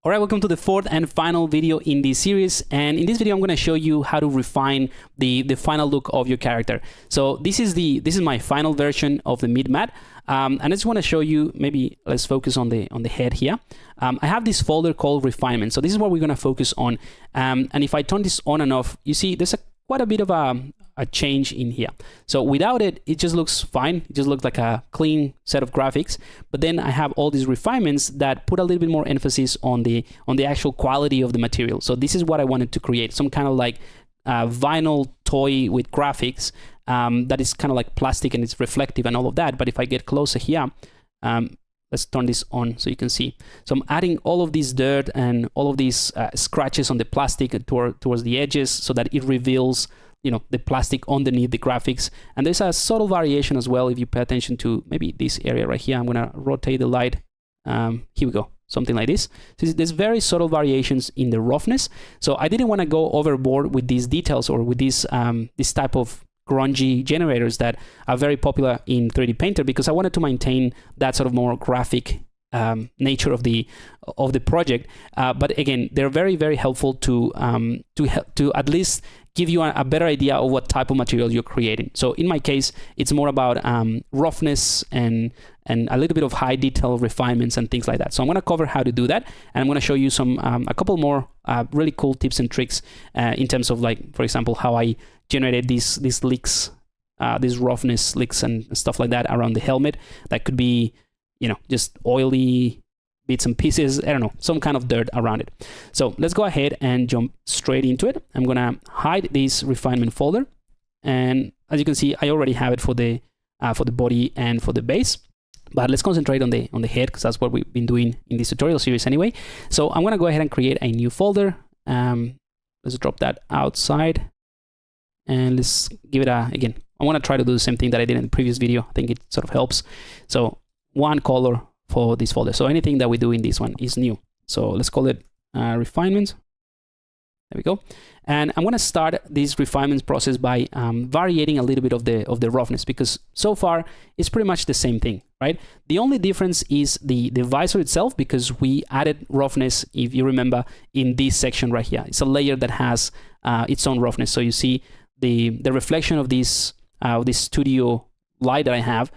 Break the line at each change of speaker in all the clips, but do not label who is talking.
All right, welcome to the fourth and final video in this series. And in this video, I'm going to show you how to refine the final look of your character. So this is my final version of the mid-mat. And I just want to show you, maybe let's focus on the head here. I have this folder called refinement. So this is what we're going to focus on. And if I turn this on and off, you see there's quite a bit of a change in here. So without it, it just looks fine. It just looks like a clean set of graphics. But then I have all these refinements that put a little bit more emphasis on the actual quality of the material. So this is what I wanted to create, some kind of like vinyl toy with graphics that is kind of like plastic and it's reflective and all of that. But if I get closer here, let's turn this on so you can see. So I'm adding all of this dirt and all of these scratches on the plastic towards the edges so that it reveals, you know, the plastic underneath the graphics. And there's a subtle variation as well if you pay attention to maybe this area right here. I'm gonna rotate the light. Here we go, something like this. So there's very subtle variations in the roughness. So I didn't want to go overboard with these details or with this this type of grungy generators that are very popular in 3D Painter, because I wanted to maintain that sort of more graphic nature of the project. But again, they're very, very helpful to at least give you a better idea of what type of material you're creating. So in my case, it's more about roughness and a little bit of high detail refinements and things like that. So I'm going to cover how to do that, and I'm going to show you a couple more really cool tips and tricks in terms of, like, for example, how I generated these leaks, these roughness leaks and stuff like that around the helmet. That could be, you know, just oily bits and pieces, I don't know, some kind of dirt around it. So let's go ahead and jump straight into it. I'm gonna hide this refinement folder, and as you can see, I already have it for the body and for the base. But let's concentrate on the head, because that's what we've been doing in this tutorial series anyway. So I'm gonna go ahead and create a new folder. Let's drop that outside, and let's give it again. I want to try to do the same thing that I did in the previous video. I think it sort of helps. So one color for this folder. So anything that we do in this one is new. So let's call it refinement. There we go. And I'm going to start this refinements process by varying a little bit of the roughness, because so far it's pretty much the same thing, right? The only difference is the visor itself, because we added roughness, if you remember, in this section right here. It's a layer that has its own roughness. So you see the reflection of this studio light that I have.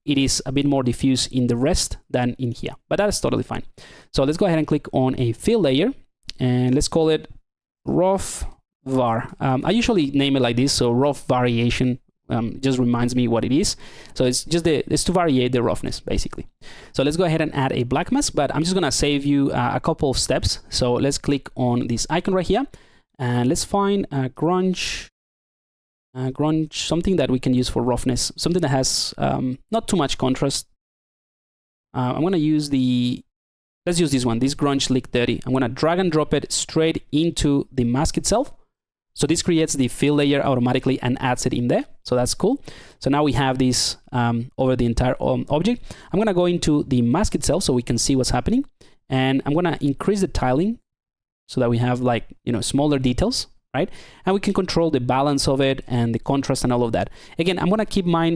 It is a bit more diffuse in the rest than in here, but that is totally fine. So let's go ahead and click on a fill layer, and let's call it rough var. I usually name it like this, so rough variation just reminds me what it is. So it's just it's to vary the roughness, basically. So let's go ahead and add a black mask, but I'm just gonna save you a couple of steps. So let's click on this icon right here, and let's find a grunge, something that we can use for roughness, something that has not too much contrast. I'm going to use let's use this one, this grunge leak 30. I'm going to drag and drop it straight into the mask itself. So this creates the fill layer automatically and adds it in there. So that's cool. So now we have this over the entire object. I'm going to go into the mask itself so we can see what's happening. And I'm going to increase the tiling so that we have, like, you know, smaller details. Right? And we can control the balance of it and the contrast and all of that. Again, I'm going to keep mine,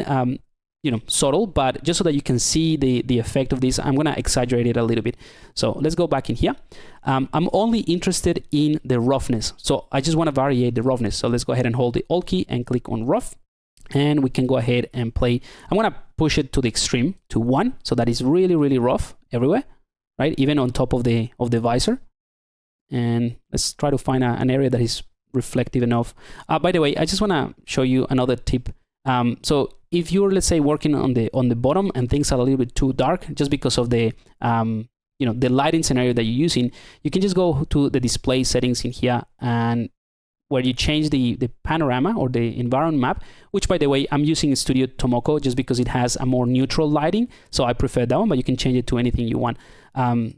you know, subtle, but just so that you can see the effect of this, I'm going to exaggerate it a little bit. So let's go back in here. I'm only interested in the roughness. So I just want to vary the roughness. So let's go ahead and hold the Alt key and click on rough. And we can go ahead and play. I'm going to push it to the extreme, to 1. So that is really, really rough everywhere, right? Even on top of the visor. And let's try to find an area that is reflective enough. By the way, I just want to show you another tip. So if you're, let's say, working on the bottom and things are a little bit too dark, just because of the you know, the lighting scenario that you're using, you can just go to the display settings in here, and where you change the panorama or the environment map, which, by the way, I'm using Studio Tomoko just because it has a more neutral lighting. So I prefer that one, but you can change it to anything you want.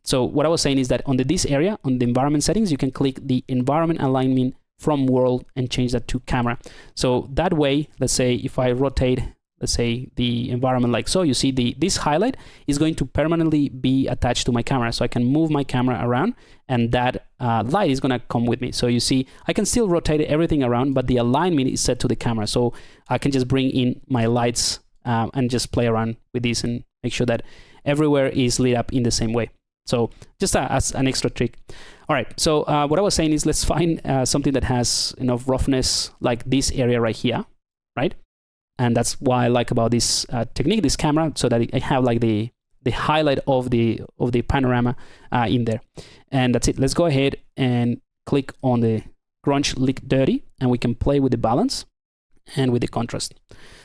So what I was saying is that on this area, on the environment settings, you can click the environment alignment from world and change that to camera. So that way, let's say if I rotate, let's say, the environment like so, you see this highlight is going to permanently be attached to my camera. So I can move my camera around, and that light is going to come with me. So you see, I can still rotate everything around, but the alignment is set to the camera. So I can just bring in my lights and just play around with this and make sure that everywhere is lit up in the same way. So just as an extra trick. All right, so what I was saying is let's find something that has enough roughness like this area right here, right? And that's why I like about this technique, this camera, so that I have like the highlight of the panorama in there. And that's it. Let's go ahead and click on the grunge lick dirty, and we can play with the balance and with the contrast.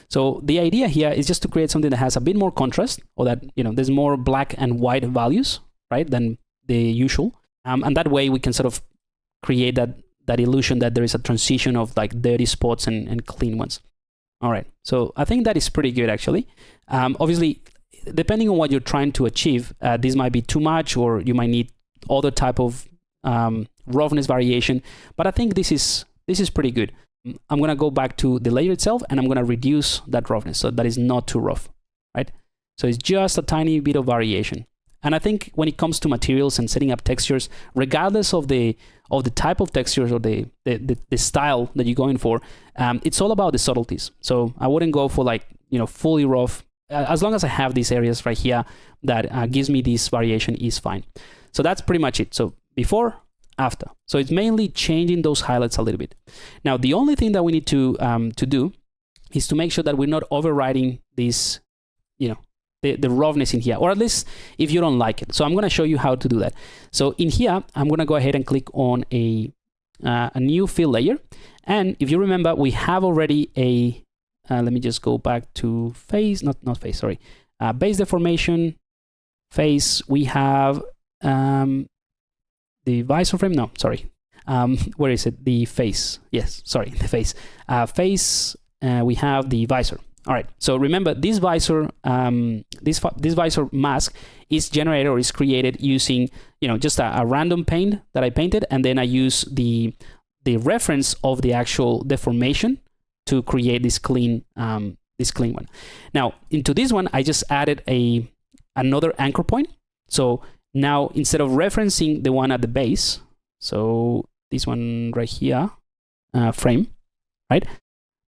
So the idea here is just to create something that has a bit more contrast, or that, you know, there's more black and white values, right, than the usual. And that way we can sort of create that illusion that there is a transition of like dirty spots and clean ones. All right, so I think that is pretty good actually. Obviously, depending on what you're trying to achieve, this might be too much, or you might need other type of roughness variation. But I think this is pretty good. I'm gonna go back to the layer itself, and I'm gonna reduce that roughness so that is not too rough, right? So it's just a tiny bit of variation. And I think when it comes to materials and setting up textures, regardless of the type of textures or the style that you're going for, it's all about the subtleties. So I wouldn't go for like, you know, fully rough. As long as I have these areas right here that gives me this variation is fine. So that's pretty much it. So before, after. So it's mainly changing those highlights a little bit. Now, the only thing that we need to do is to make sure that we're not overriding this, you know, the roughness in here, or at least if you don't like it. So I'm going to show you how to do that. So in here, I'm going to go ahead and click on a new fill layer. And if you remember, we have already a, let me just go back to face, not face, sorry. Base deformation, face, we have the visor frame, no, sorry. Where is it? The face, yes, sorry, the face. Face, we have the visor. All right, so remember this visor, this visor mask is generated or is created using, you know, just a random paint that I painted, and then I use the reference of the actual deformation to create this clean one. Now into this one, I just added another anchor point. So now instead of referencing the one at the base, so this one right here, frame, right?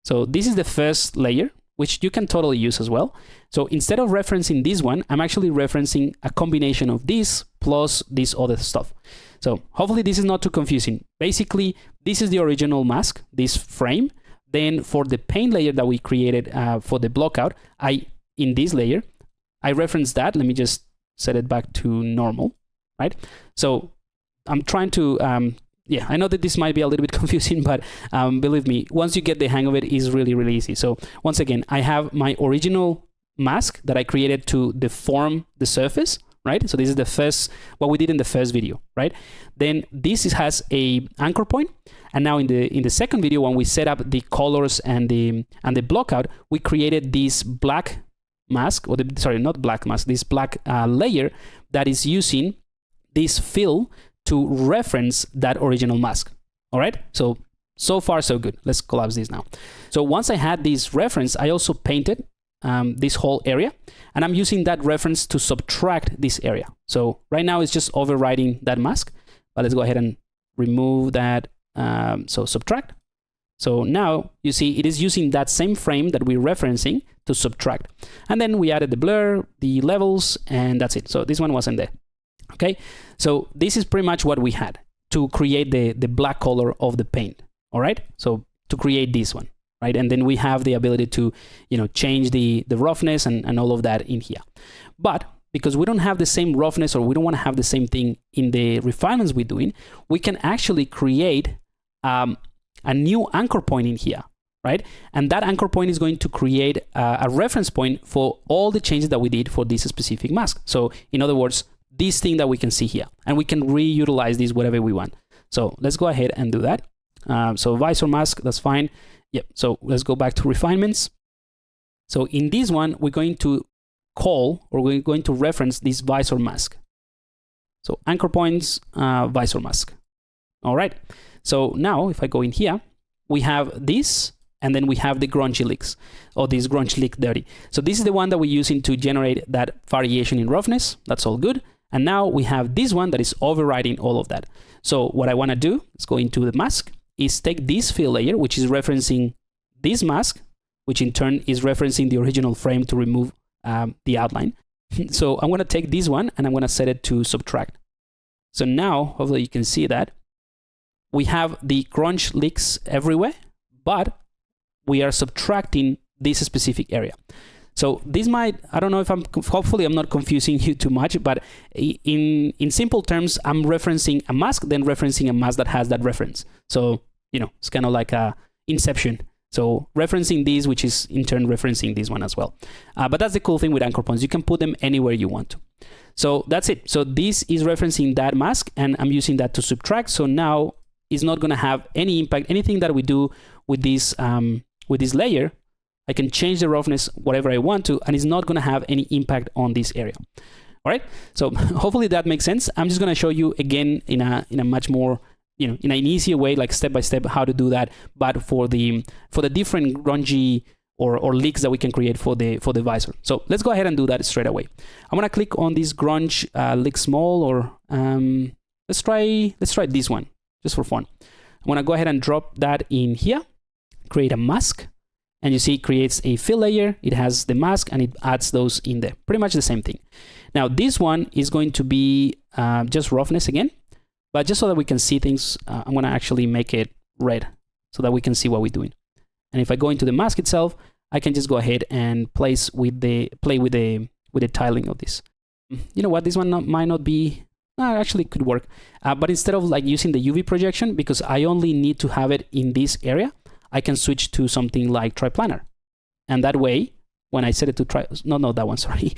So this is the first layer, which you can totally use as well. So instead of referencing this one, I'm actually referencing a combination of this plus this other stuff. So hopefully this is not too confusing. Basically, this is the original mask, this frame. Then for the paint layer that we created for the blockout, in this layer, I reference that. Let me just set it back to normal, right? So I'm trying to, yeah, I know that this might be a little bit confusing, but believe me, once you get the hang of it, it's really, really easy. So once again, I have my original mask that I created to deform the surface, right? So this is the first, what we did in the first video, right? Then this has a anchor point. And now in the second video, when we set up the colors and the blockout, we created this black mask, or sorry, not black mask, this black layer that is using this fill to reference that original mask. All right, so far so good. Let's collapse this now. So once I had this reference, I also painted this whole area, and I'm using that reference to subtract this area. So right now it's just overriding that mask, but let's go ahead and remove that. So subtract. So now you see it is using that same frame that we're referencing to subtract. And then we added the blur, the levels, and that's it. So this one wasn't there. Okay, so this is pretty much what we had to create the black color of the paint. All right, so to create this one, right? And then we have the ability to, you know, change the roughness and all of that in here. But because we don't have the same roughness, or we don't want to have the same thing in the refinements we're doing, we can actually create a new anchor point in here, right? And that anchor point is going to create a reference point for all the changes that we did for this specific mask. So in other words, this thing that we can see here, and we can reutilize this whatever we want. So let's go ahead and do that. So visor mask, that's fine. Yep. So let's go back to refinements. So in this one, we're going to call, or we're going to reference this visor mask. So anchor points, visor mask. All right. So now if I go in here, we have this, and then we have the grungy licks, or this grunge lick dirty. So this is the one that we're using to generate that variation in roughness. That's all good. And now we have this one that is overriding all of that. So what I want to do, let's go into the mask, is take this fill layer, which is referencing this mask, which in turn is referencing the original frame to remove the outline. So I'm going to take this one and I'm going to set it to subtract. So now, hopefully you can see that we have the crunch leaks everywhere, but we are subtracting this specific area. So this might, I don't know if hopefully I'm not confusing you too much, but in simple terms, I'm referencing a mask, then referencing a mask that has that reference. So, you know, it's kind of like a inception. So referencing these, which is in turn referencing this one as well. But that's the cool thing with anchor points. You can put them anywhere you want to. So that's it. So this is referencing that mask, and I'm using that to subtract. So now it's not going to have any impact. Anything that we do with this layer, I can change the roughness whatever I want to, and it's not going to have any impact on this area. All right. So hopefully that makes sense. I'm just going to show you again in a much more, you know, in an easier way, like step by step, how to do that. But for the different grungy or leaks that we can create for the visor. So let's go ahead and do that straight away. I'm going to click on this grunge leak small, or let's try this one just for fun. I'm going to go ahead and drop that in here, create a mask, and you see it creates a fill layer. It has the mask and it adds those in there. Pretty much the same thing. Now this one is going to be just roughness again, but just so that we can see things, I'm going to actually make it red so that we can see what we're doing. And if I go into the mask itself, I can just go ahead and play with the tiling of this. You know what? This one might not be. Actually, it could work. But instead of like using the UV projection, because I only need to have it in this area, I can switch to something like triplanar. And that way, when I set it to not that one, sorry.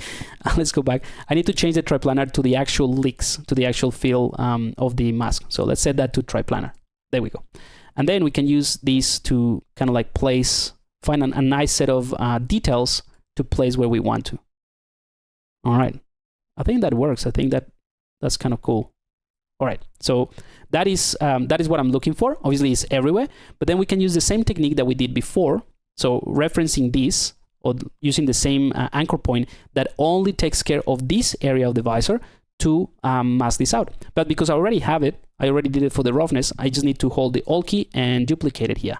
Let's go back. I need to change the triplanar to the actual leaks, to the actual fill of the mask. So let's set that to triplanar. There we go. And then we can use these to kind of like find a nice set of details to place where we want to. All right. I think that works. I think that's kind of cool. All right. So that is what I'm looking for. Obviously, it's everywhere. But then we can use the same technique that we did before. So referencing this or using the same anchor point that only takes care of this area of the visor to mask this out. But because I already have it, I already did it for the roughness, I just need to hold the Alt key and duplicate it here.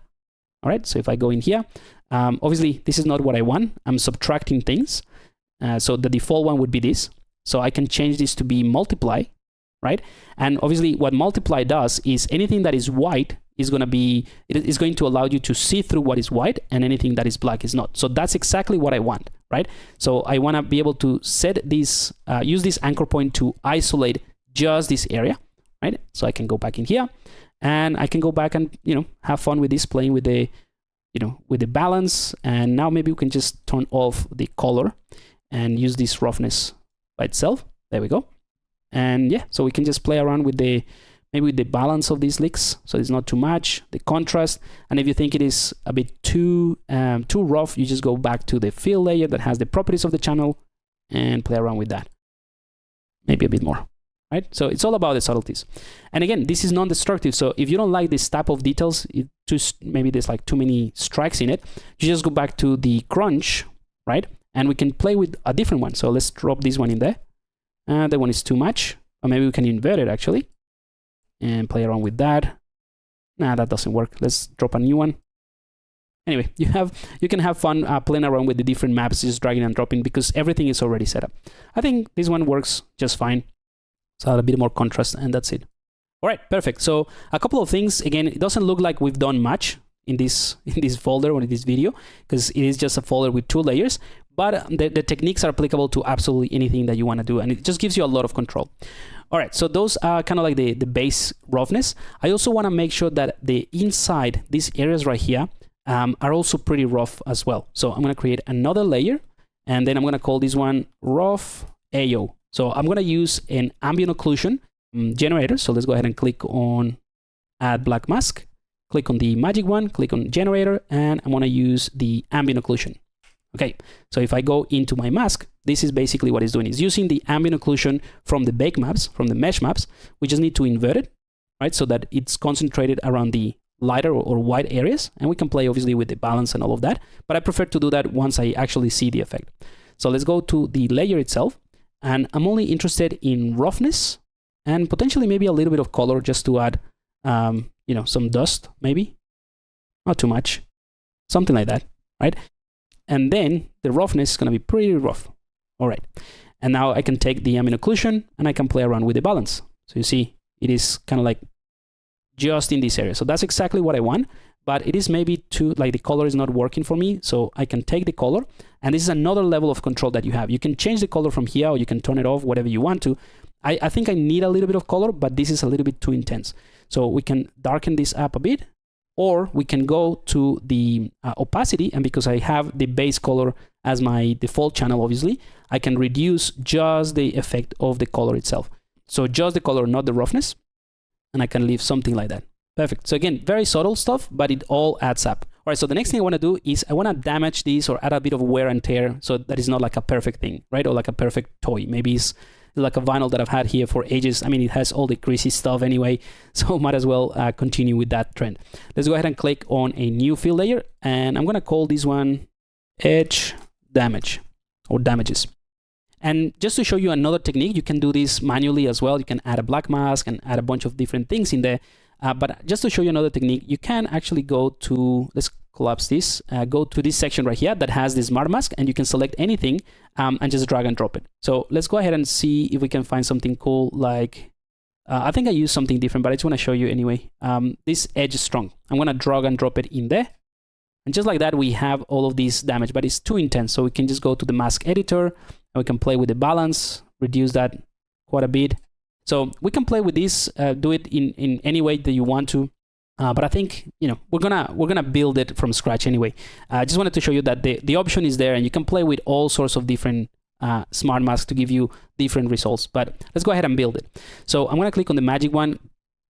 All right, so if I go in here, obviously this is not what I want. I'm subtracting things. So the default one would be this. So I can change this to be multiply, right? And obviously what multiply does is anything that is white is going to allow you to see through what is white, and anything that is black is not. So that's exactly what I want, right? So I want to be able to set this, use this anchor point to isolate just this area, right? So I can go back in here, and I can go back and, you know, have fun with this, playing with the, you know, with the balance. And now maybe we can just turn off the color and use this roughness by itself. There we go. And yeah, so we can just play around with maybe with the balance of these leaks, so it's not too much, the contrast. And if you think it is a bit too rough, you just go back to the fill layer that has the properties of the channel and play around with that. Maybe a bit more, right? So it's all about the subtleties. And again, this is non-destructive. So if you don't like this type of details, maybe there's like too many strikes in it, you just go back to the crunch, right? And we can play with a different one. So let's drop this one in there. That one is too much. Or maybe we can invert it actually and play around with that. Nah, that doesn't work. Let's drop a new one. Anyway, you can have fun playing around with the different maps, just dragging and dropping, because everything is already set up. I think this one works just fine. So a bit more contrast, and that's it. All right, perfect. So a couple of things. Again, it doesn't look like we've done much in this folder or in this video, because it is just a folder with 2 layers. But the techniques are applicable to absolutely anything that you want to do, and it just gives you a lot of control. All right, so those are kind of like the base roughness. I also want to make sure that the inside, these areas right here, are also pretty rough as well. So I'm going to create another layer, and then I'm going to call this one rough AO. So I'm going to use an ambient occlusion generator. So let's go ahead and click on add black mask, click on the magic one, click on generator, and I'm going to use the ambient occlusion. Okay, so if I go into my mask, this is basically what it's doing. It's using the ambient occlusion from the bake maps, from the mesh maps. We just need to invert it, right? So that it's concentrated around the lighter or white areas. And we can play obviously with the balance and all of that. But I prefer to do that once I actually see the effect. So let's go to the layer itself. And I'm only interested in roughness and potentially maybe a little bit of color just to add, you know, some dust maybe. Not too much. Something like that, right? And then the roughness is going to be pretty rough. All right. And now I can take the ambient occlusion and I can play around with the balance. So you see, it is kind of like just in this area. So that's exactly what I want, but it is maybe too, like the color is not working for me. So I can take the color, and this is another level of control that you have. You can change the color from here, or you can turn it off, whatever you want to. I think I need a little bit of color, but this is a little bit too intense. So we can darken this up a bit, or we can go to the opacity, and because I have the base color as my default channel, obviously, I can reduce just the effect of the color itself. So just the color, not the roughness, and I can leave something like that. Perfect. So again, very subtle stuff, but it all adds up. All right, so the next thing I want to do is I want to damage this or add a bit of wear and tear, so that is not like a perfect thing, right? Or like a perfect toy. Maybe it's like a vinyl that I've had here for ages. I mean, it has all the greasy stuff anyway, so might as well continue with that trend. Let's go ahead and click on a new fill layer, and I'm going to call this one edge damage or damages. And just to show you another technique, you can do this manually as well. You can add a black mask and add a bunch of different things in there. But just to show you another technique, you can actually go to, let's collapse this, go to this section right here that has the smart mask, and you can select anything and just drag and drop it. So let's go ahead and see if we can find something cool like, I think I used something different, but I just want to show you anyway. This edge is strong. I'm going to drag and drop it in there. And just like that, we have all of this damage, but it's too intense. So we can just go to the mask editor, and we can play with the balance, reduce that quite a bit. So we can play with this, do it in any way that you want to. But I think, you know, we're gonna build it from scratch anyway. I just wanted to show you that the option is there, and you can play with all sorts of different smart masks to give you different results. But let's go ahead and build it. So I'm gonna click on the magic one,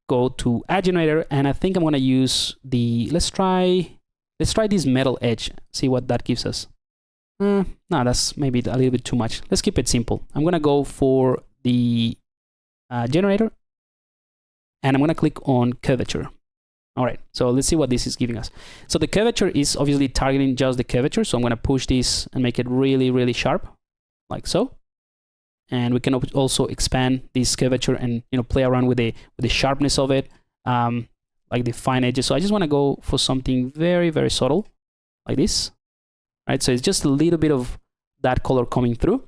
go to add generator, and I think I'm gonna use the, let's try this metal edge, see what that gives us. No, that's maybe a little bit too much. Let's keep it simple. I'm gonna go for the generator, and I'm gonna click on curvature. All right, so let's see what this is giving us. So the curvature is obviously targeting just the curvature. So I'm gonna push this and make it really, really sharp, like so. And we can also expand this curvature and, you know, play around with the sharpness of it, like the fine edges. So I just wanna go for something very, very subtle, like this. Right, so it's just a little bit of that color coming through.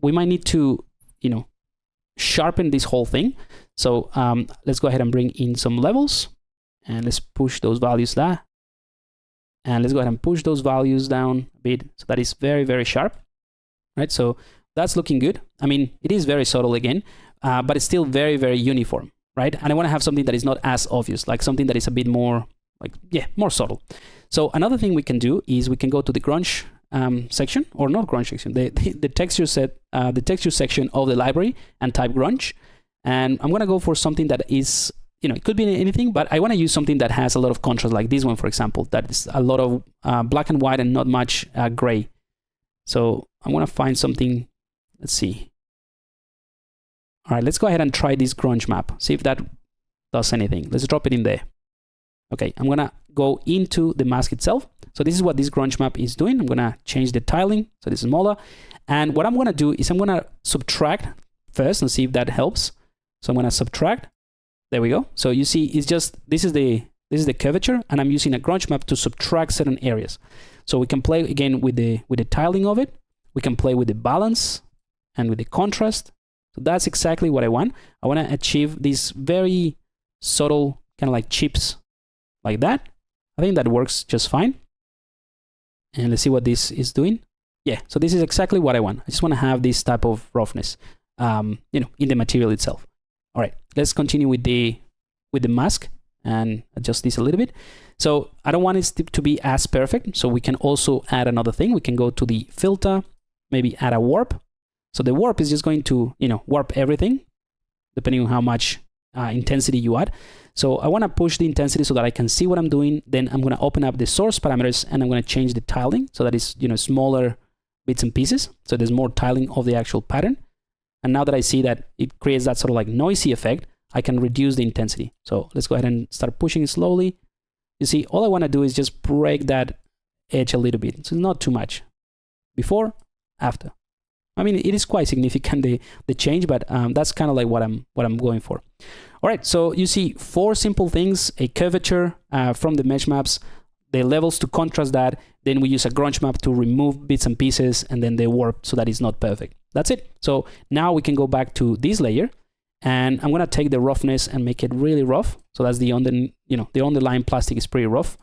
We might need to, you know, sharpen this whole thing. So let's go ahead and bring in some levels, and let's push those values there. And let's go ahead and push those values down a bit, so that is very, very sharp. Right, so that's looking good. I mean, it is very subtle again, but it's still very, very uniform, right? And I want to have something that is not as obvious, like something that is a bit more, like, yeah, more subtle. So another thing we can do is we can go to the grunge section, or not grunge section, the texture set, the texture section of the library, and type grunge. And I'm gonna go for something that is, you know, it could be anything, but I want to use something that has a lot of contrast, like this one, for example, that is a lot of black and white and not much gray. So I'm gonna find something. Let's see. All right, let's go ahead and try this grunge map. See if that does anything. Let's drop it in there. Okay, I'm gonna go into the mask itself. So this is what this grunge map is doing. I'm gonna change the tiling so this is smaller. And what I'm gonna do is I'm gonna subtract first and see if that helps. So I'm gonna subtract. There we go. So you see, it's just, this is the curvature, and I'm using a grunge map to subtract certain areas. So we can play again with the tiling of it. We can play with the balance and with the contrast. So that's exactly what I want. I want to achieve these very subtle kind of like chips like that. I think that works just fine. And let's see what this is doing. Yeah, so this is exactly what I want. I just want to have this type of roughness, you know, in the material itself. All right, let's continue with the mask and adjust this a little bit. So I don't want it to be as perfect. So we can also add another thing. We can go to the filter, maybe add a warp. So the warp is just going to, you know, warp everything depending on how much intensity you add. So I want to push the intensity so that I can see what I'm doing. Then I'm going to open up the source parameters, and I'm going to change the tiling so that it's, you know, smaller bits and pieces. So there's more tiling of the actual pattern. And now that I see that it creates that sort of like noisy effect, I can reduce the intensity. So let's go ahead and start pushing it slowly. You see, all I want to do is just break that edge a little bit. So not too much. Before, after. I mean, it is quite significant, the change, but that's kind of like what I'm going for. All right, so you see 4 simple things: a curvature from the mesh maps, the levels to contrast that, then we use a grunge map to remove bits and pieces, and then the warp so that it's not perfect. That's it. So now we can go back to this layer, And I'm gonna take the roughness and make it really rough. So that's the underlying plastic is pretty rough,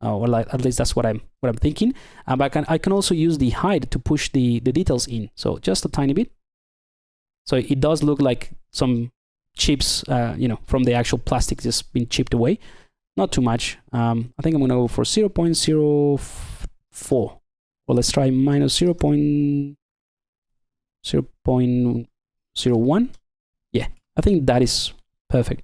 or like, at least that's what I'm thinking. But I can also use the hide to push the details in. So just a tiny bit. So it does look like some chips, from the actual plastic just being chipped away. Not too much. I think I'm gonna go for 0.04. Well, let's try minus 0.01. Yeah, I think that is perfect.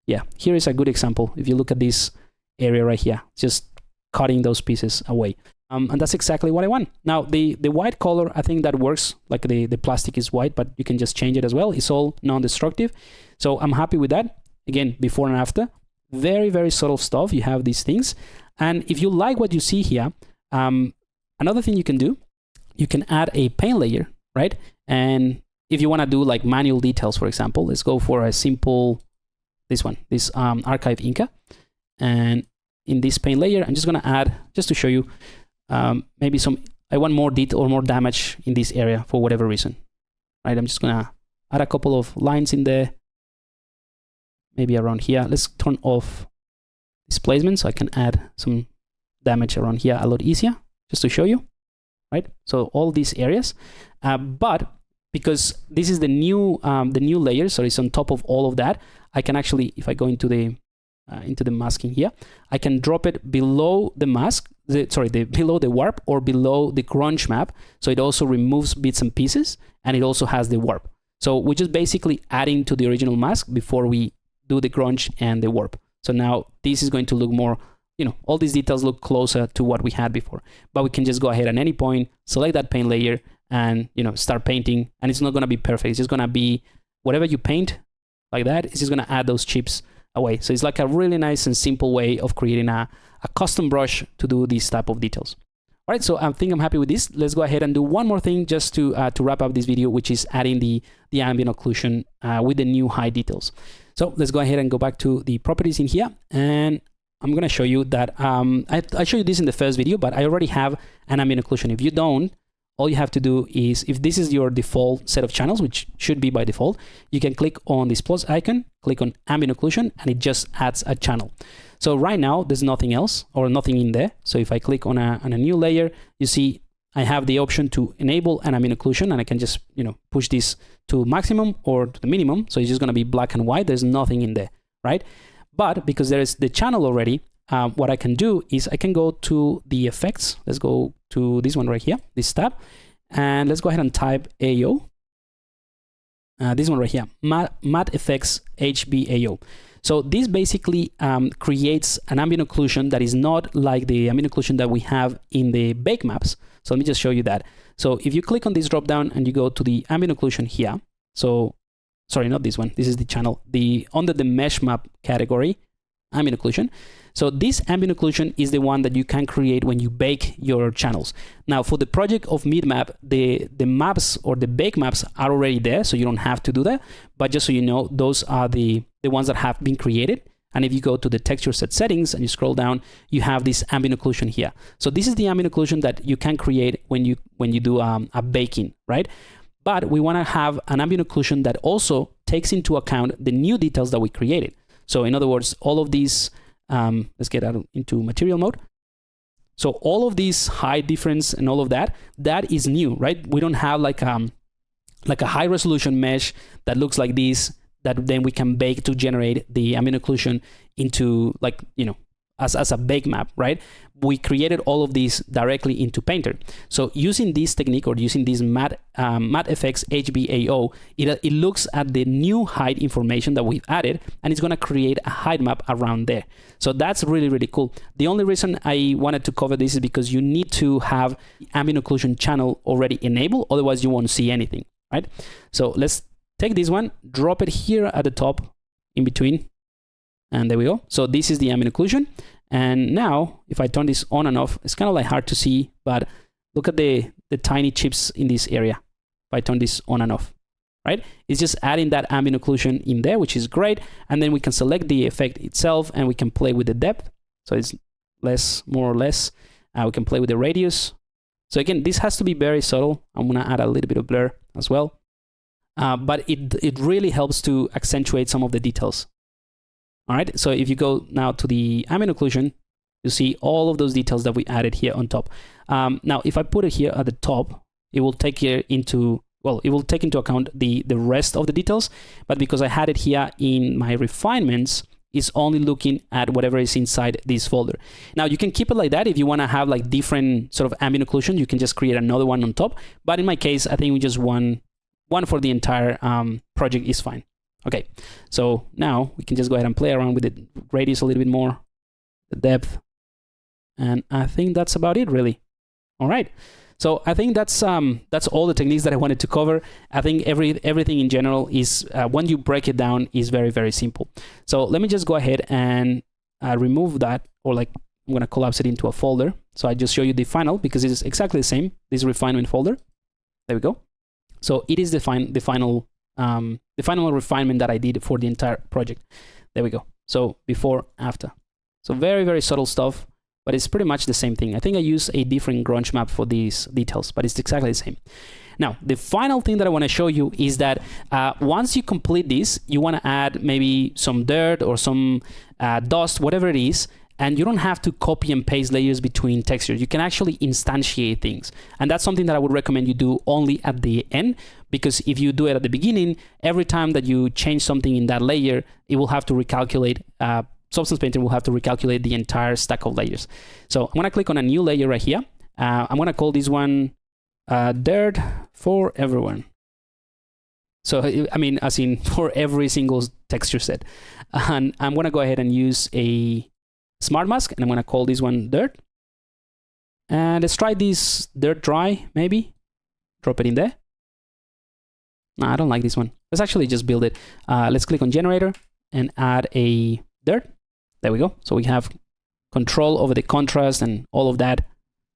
Yeah, here is a good example. If you look at this area right here, just cutting those pieces away. And that's exactly what I want. Now, the white color, I think that works. Like the plastic is white, but you can just change it as well. It's all non-destructive. So I'm happy with that. Again, before and after. Very, very subtle stuff. You have these things. And if you like what you see here, another thing you can do, you can add a paint layer, right? And if you want to do like manual details, for example, let's go for a simple, this archive Inca. And in this paint layer, I'm just going to add, just to show you, maybe I want more detail or more damage in this area for whatever reason, right? I'm just going to add a couple of lines in there, maybe around here. Let's turn off displacement so I can add some damage around here a lot easier, just to show you, right? So all these areas, but because this is the new layer, so it's on top of all of that, I can actually, if I go into the masking here, I can drop it below the mask, below the warp or below the grunge map. So it also removes bits and pieces, and it also has the warp. So we're just basically adding to the original mask before we do the grunge and the warp. So now this is going to look more, all these details look closer to what we had before. But we can just go ahead at any point, select that paint layer, and start painting. And it's not going to be perfect. It's just going to be whatever you paint like that. It's just going to add those chips away. So it's like a really nice and simple way of creating a custom brush to do these type of details. All right, so I think I'm happy with this. Let's go ahead and do one more thing just to wrap up this video, which is adding the ambient occlusion with the new high details. So let's go ahead and go back to the properties in here, and I'm going to show you that I showed you this in the first video, but I already have an ambient occlusion. If you don't, all you have to do is, if this is your default set of channels, which should be by default, you can click on this plus icon, click on ambient occlusion, and it just adds a channel. So right now, there's nothing else or nothing in there. So if I click on a new layer, you see I have the option to enable an ambient occlusion, and I can just push this to maximum or to the minimum. So it's just going to be black and white. There's nothing in there, right? But because there is the channel already, what I can do is I can go to the effects. Let's go to this one right here, this tab, and let's go ahead and type AO. This one right here, matte effects HBAO. So this basically creates an ambient occlusion that is not like the ambient occlusion that we have in the bake maps. So let me just show you that. So if you click on this drop down and you go to the ambient occlusion here, so sorry, not this one, this is the channel, under the mesh map category, ambient occlusion. So this ambient occlusion is the one that you can create when you bake your channels. Now for the project of MidMap, the maps or the bake maps are already there, so you don't have to do that. But just so you know, those are the ones that have been created. And if you go to the texture set settings and you scroll down, you have this ambient occlusion here. So this is the ambient occlusion that you can create when you do a baking, right? But we want to have an ambient occlusion that also takes into account the new details that we created. So in other words, all of these, let's get out into material mode. So all of these high difference and all of that is new, right? We don't have like a high resolution mesh that looks like this, that then we can bake to generate the ambient occlusion into as a bake map, right? We created all of these directly into Painter. So using this technique or using this matte effects HBAO, it looks at the new height information that we've added, and it's going to create a height map around there. So that's really, really cool. The only reason I wanted to cover this is because you need to have ambient occlusion channel already enabled, otherwise you won't see anything, right? So let's take this one, drop it here at the top in between, and there we go. So this is the ambient occlusion. And now if I turn this on and off, it's kind of like hard to see, but look at the tiny chips in this area. If I turn this on and off, right? It's just adding that ambient occlusion in there, which is great. And then we can select the effect itself and we can play with the depth. So it's more or less. We can play with the radius. So again, this has to be very subtle. I'm gonna add a little bit of blur as well. but it really helps to accentuate some of the details. All right, so if you go now to the ambient occlusion, you see all of those details that we added here on top. Now, if I put it here at the top, it will take into account the rest of the details, but because I had it here in my refinements, it's only looking at whatever is inside this folder. Now, you can keep it like that. If you want to have like different sort of ambient occlusion, you can just create another one on top. But in my case, I think we just one for the entire project is fine. Okay, so now we can just go ahead and play around with the radius a little bit more, the depth, and I think that's about it, really. All right. So I think that's all the techniques that I wanted to cover. I think everything in general is, when you break it down, is very, very simple. So let me just go ahead and remove that, or like I'm going to collapse it into a folder. So I just show you the final, because it is exactly the same, this refinement folder. There we go. So it is the final refinement that I did for the entire project. There we go. So before, after. So very, very subtle stuff, but it's pretty much the same thing. I think I use a different grunge map for these details, but it's exactly the same. Now, the final thing that I want to show you is that once you complete this, you want to add maybe some dirt or some dust, whatever it is, and you don't have to copy and paste layers between textures. You can actually instantiate things. And that's something that I would recommend you do only at the end, because if you do it at the beginning, every time that you change something in that layer, it will have to recalculate, Substance Painter will have to recalculate the entire stack of layers. So I'm gonna click on a new layer right here. I'm gonna call this one dirt for everyone. So, I mean, as in for every single texture set. And I'm gonna go ahead and use a smart mask, and I'm gonna call this one dirt. And let's try this dirt dry, maybe. Drop it in there. No, I don't like this one. Let's actually just build it. Let's click on generator and add a dirt. There we go. So we have control over the contrast and all of that.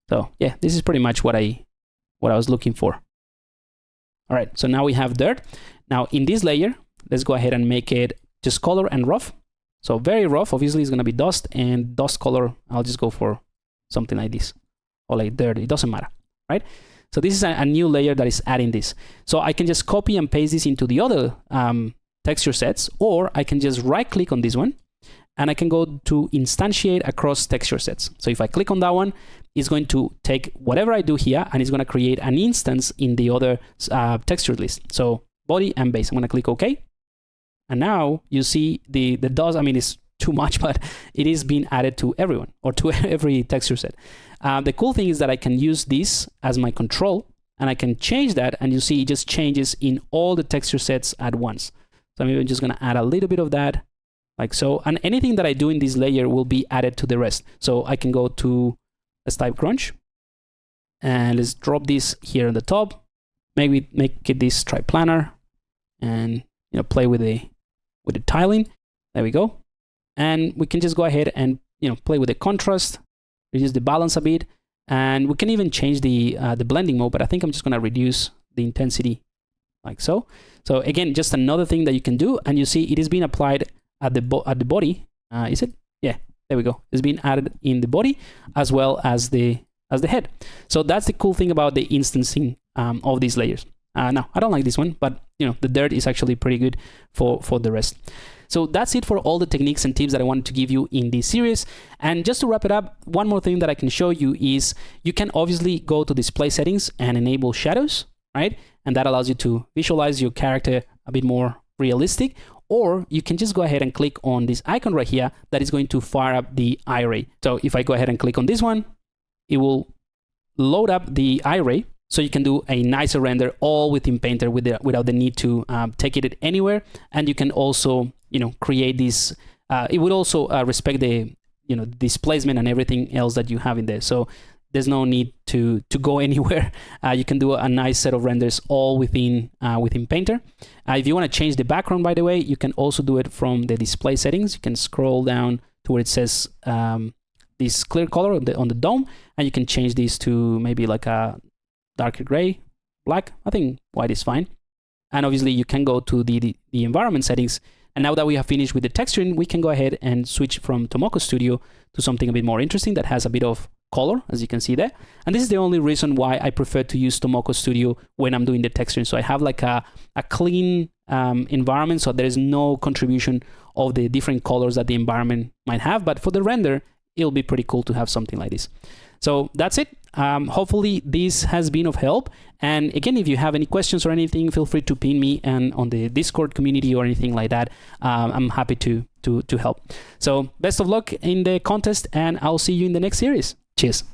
So yeah, this is pretty much what I was looking for. All right, so now we have dirt. Now in this layer, let's go ahead and make it just color and rough. So very rough, obviously, is going to be dust, and dust color, I'll just go for something like this, or like dirt. It doesn't matter, right? So this is a new layer that is adding this. So I can just copy and paste this into the other texture sets, or I can just right click on this one, and I can go to instantiate across texture sets. So if I click on that one, it's going to take whatever I do here, and it's going to create an instance in the other texture list. So body and base, I'm going to click OK. And now you see the dust. I mean, it's too much, but it is being added to everyone, or to every texture set. The cool thing is that I can use this as my control, and I can change that, and you see it just changes in all the texture sets at once. So I'm even just going to add a little bit of that, like so. And anything that I do in this layer will be added to the rest. So I can go to, let's type grunge, and let's drop this here on the top. Maybe make it this triplanar, and play with the tiling. There we go. And we can just go ahead and play with the contrast, reduce the balance a bit, and we can even change the blending mode. But I think I'm just going to reduce the intensity, like so. So again, just another thing that you can do, and you see it is being applied at the body. Is it? Yeah. There we go. It's being added in the body as well as the head. So that's the cool thing about the instancing of these layers. Now I don't like this one, but the dirt is actually pretty good for the rest. So that's it for all the techniques and tips that I wanted to give you in this series. And just to wrap it up, one more thing that I can show you is you can obviously go to display settings and enable shadows, right? And that allows you to visualize your character a bit more realistic. Or you can just go ahead and click on this icon right here that is going to fire up the eye ray. So if I go ahead and click on this one, it will load up the eye ray. So you can do a nicer render all within Painter without the need to take it anywhere. And you can also, create this. It would also respect the, displacement and everything else that you have in there. So there's no need to go anywhere. You can do a nice set of renders all within Painter. If you want to change the background, by the way, you can also do it from the display settings. You can scroll down to where it says this clear color on the dome, and you can change this to maybe like a darker gray, black. I think white is fine. And obviously you can go to the environment settings. And now that we have finished with the texturing, we can go ahead and switch from Tomoko Studio to something a bit more interesting that has a bit of color, as you can see there. And this is the only reason why I prefer to use Tomoko Studio when I'm doing the texturing. So I have like a clean environment, so there is no contribution of the different colors that the environment might have. But for the render, it'll be pretty cool to have something like this. So that's it. Hopefully this has been of help. And again, if you have any questions or anything, feel free to ping me and on the Discord community or anything like that. I'm happy to help. So best of luck in the contest, and I'll see you in the next series. Cheers.